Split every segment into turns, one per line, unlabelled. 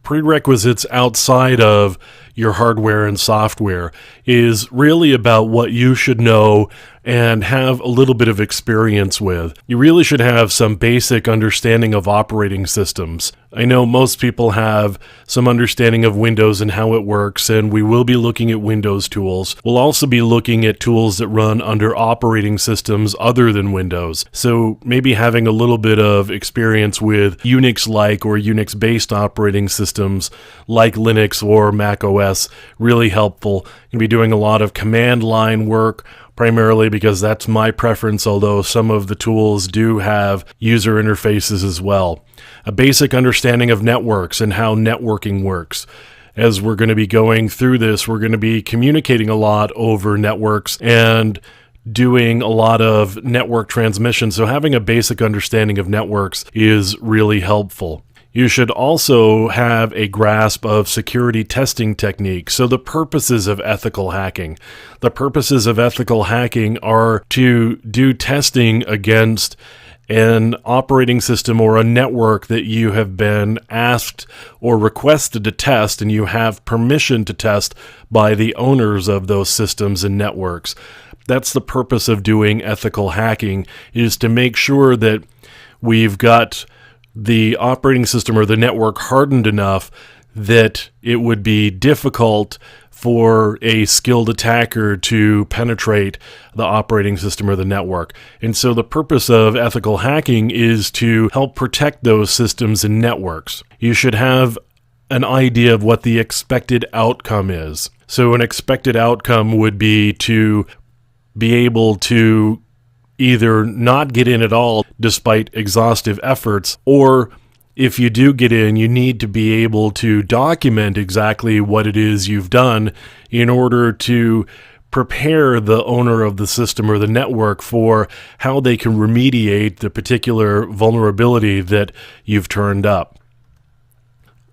Prerequisites outside of your hardware and software is really about what you should know and have a little bit of experience with. You really should have some basic understanding of operating systems. I know most people have some understanding of Windows and how it works, and we will be looking at Windows tools. We'll also be looking at tools that run under operating systems other than Windows. So maybe having a little bit of experience with Unix-like or Unix-based operating systems like Linux or Mac OS, really helpful. You'll be doing a lot of command line work, primarily because that's my preference, although some of the tools do have user interfaces as well. A basic understanding of networks and how networking works. As we're going to be going through this, we're going to be communicating a lot over networks and doing a lot of network transmission, so having a basic understanding of networks is really helpful. You should also have a grasp of security testing techniques. So the purposes of ethical hacking. The purposes of ethical hacking are to do testing against an operating system or a network that you have been asked or requested to test, and you have permission to test by the owners of those systems and networks. That's the purpose of doing ethical hacking, is to make sure that we've got the operating system or the network hardened enough that it would be difficult for a skilled attacker to penetrate the operating system or the network. And so the purpose of ethical hacking is to help protect those systems and networks. You should have an idea of what the expected outcome is. So an expected outcome would be to be able to either not get in at all despite exhaustive efforts, or if you do get in, you need to be able to document exactly what it is you've done in order to prepare the owner of the system or the network for how they can remediate the particular vulnerability that you've turned up.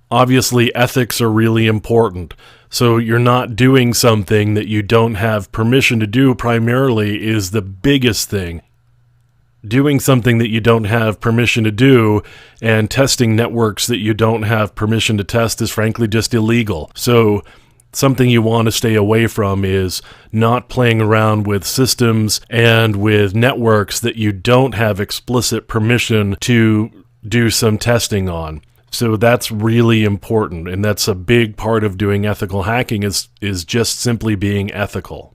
Obviously, ethics are really important. So you're not doing something that you don't have permission to do primarily is the biggest thing. Doing something that you don't have permission to do and testing networks that you don't have permission to test is frankly just illegal. So something you want to stay away from is not playing around with systems and with networks that you don't have explicit permission to do some testing on. So that's really important, and that's a big part of doing ethical hacking is just simply being ethical.